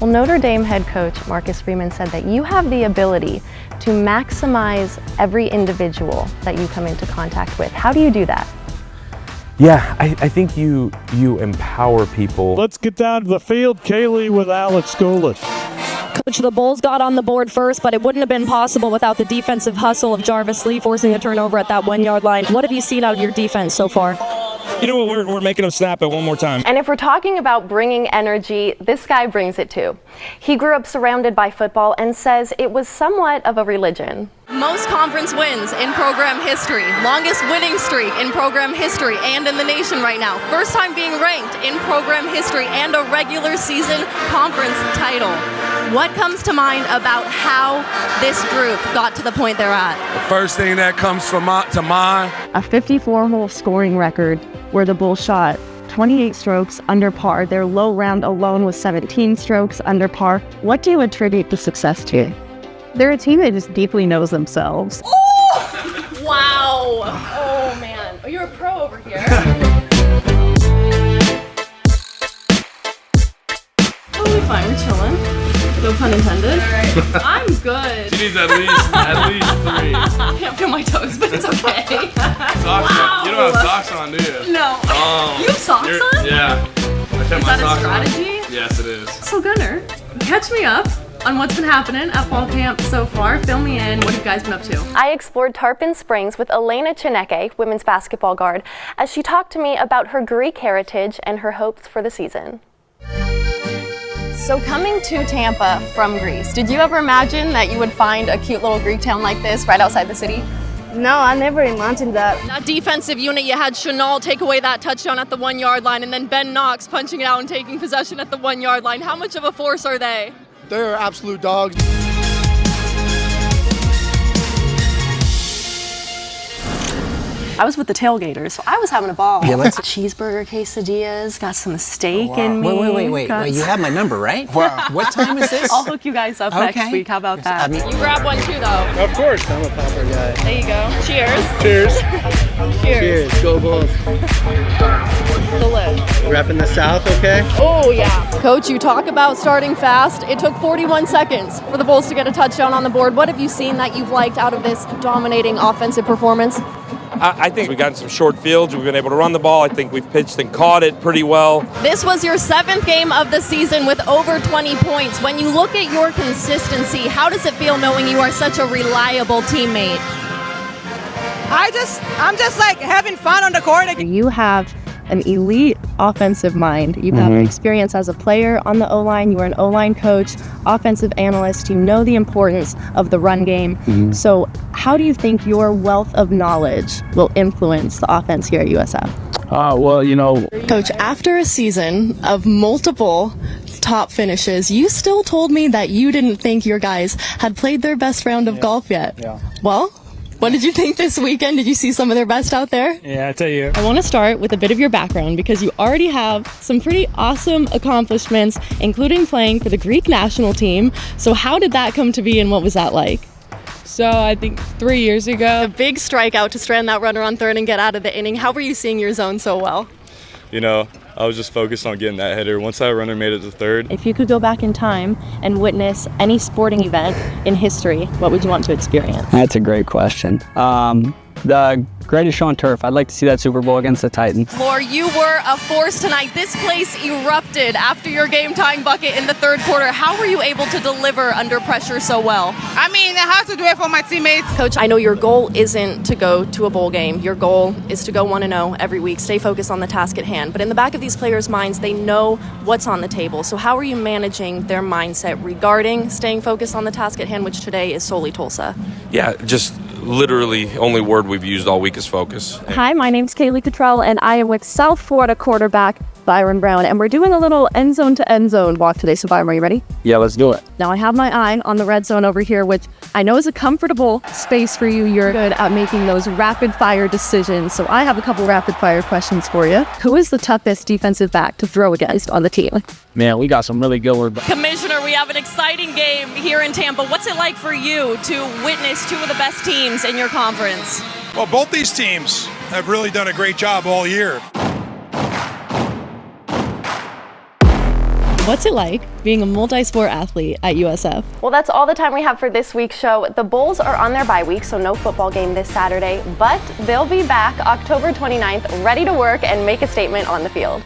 Well, Notre Dame head coach Marcus Freeman said that you have the ability to maximize every individual that you come into contact with. How do you do that? Yeah, I think you empower people. Let's get down to the field. Caylee with Alex Golish. Coach, the Bulls got on the board first, but it wouldn't have been possible without the defensive hustle of Jarvis Lee forcing a turnover at that 1 yard line. What have you seen out of your defense so far? You know what, we're making them snap it one more time. And if we're talking about bringing energy, this guy brings it too. He grew up surrounded by football and says it was somewhat of a religion. Most conference wins in program history, longest winning streak in program history and in the nation right now. First time being ranked in program history and a regular season conference title. What comes to mind about how this group got to the point they're at? The first thing that comes to mind, a 54-hole scoring record where the Bulls shot 28 strokes under par. Their low round alone was 17 strokes under par. What do you attribute the success to? They're a team that just deeply knows themselves. Oh! Wow! Oh man, oh, you're a pro over here. Totally fine, we're chilling. No pun intended. Right. I'm good. she needs at least 3. I can't feel my toes, but it's okay. Socks Wow. on. You don't have socks on, do you? No. You have socks on? Yeah. I kept Is my that a socks strategy? on. Yes, it is. So Gunnar, catch me up on what's been happening at fall camp so far. Fill me in. What have you guys been up to? I explored Tarpon Springs with Elena Chineke, women's basketball guard, as she talked to me about her Greek heritage and her hopes for the season. So coming to Tampa from Greece, did you ever imagine that you would find a cute little Greek town like this right outside the city? No, I never imagined that. That defensive unit, you had Chanel take away that touchdown at the 1 yard line and then Ben Knox punching it out and taking possession at the 1 yard line. How much of a force are they? They're absolute dogs. I was with the tailgaters, so I was having a ball. Yeah, cheeseburger quesadillas, got some steak in me. Wait. You have my number, right? Wow. What time is this? I'll hook you guys up next week. How about that? You grab one too, though. Of course, I'm a popper guy. There you go. Cheers. Cheers. Cheers. Cheers. Go Bulls. The list. Repping the South, okay? Oh, yeah. Coach, you talk about starting fast. It took 41 seconds for the Bulls to get a touchdown on the board. What have you seen that you've liked out of this dominating offensive performance? I think we've gotten some short fields. We've been able to run the ball. I think we've pitched and caught it pretty well. This was your 7th game of the season with over 20 points. When you look at your consistency, how does it feel knowing you are such a reliable teammate? I'm just like having fun on the court. You have an elite offensive mind. You have experience as a player on the O-line. You were an O-line coach, offensive analyst. You know the importance of the run game. So how do you think your wealth of knowledge will influence the offense here at USF? Coach, after a season of multiple top finishes, you still told me that you didn't think your guys had played their best round of golf yet. Yeah. Well, what did you think this weekend? Did you see some of their best out there? Yeah, I tell you. I want to start with a bit of your background because you already have some pretty awesome accomplishments, including playing for the Greek national team. So how did that come to be and what was that like? So I think 3 years ago. A big strikeout to strand that runner on third and get out of the inning. How were you seeing your zone so well? I was just focused on getting that header. Once that runner made it to third. If you could go back in time and witness any sporting event in history, what would you want to experience? That's a great question. The greatest show on turf. I'd like to see that Super Bowl against the Titans. Lore, you were a force tonight. This place erupted after your game-tying bucket in the third quarter. How were you able to deliver under pressure so well? I mean, I have to do it for my teammates. Coach, I know your goal isn't to go to a bowl game. Your goal is to go 1-0 every week. Stay focused on the task at hand. But in the back of these players' minds, they know what's on the table. So how are you managing their mindset regarding staying focused on the task at hand, which today is solely Tulsa? Yeah, just literally only word we've used all week is focus. Hi, my name's Caylee Cottrell, and I am with South Florida quarterback Byron Brown, and we're doing a little end zone to end zone walk today. So Byron, are you ready? Yeah, let's do it. Now I have my eye on the red zone over here, which I know is a comfortable space for you. You're good at making those rapid fire decisions. So I have a couple rapid fire questions for you. Who is the toughest defensive back to throw against on the team? Man, we got some really good ones. Commissioner, we have an exciting game here in Tampa. What's it like for you to witness two of the best teams in your conference? Well, both these teams have really done a great job all year. What's it like being a multi-sport athlete at USF? Well, that's all the time we have for this week's show. The Bulls are on their bye week, so no football game this Saturday, but they'll be back October 29th, ready to work and make a statement on the field.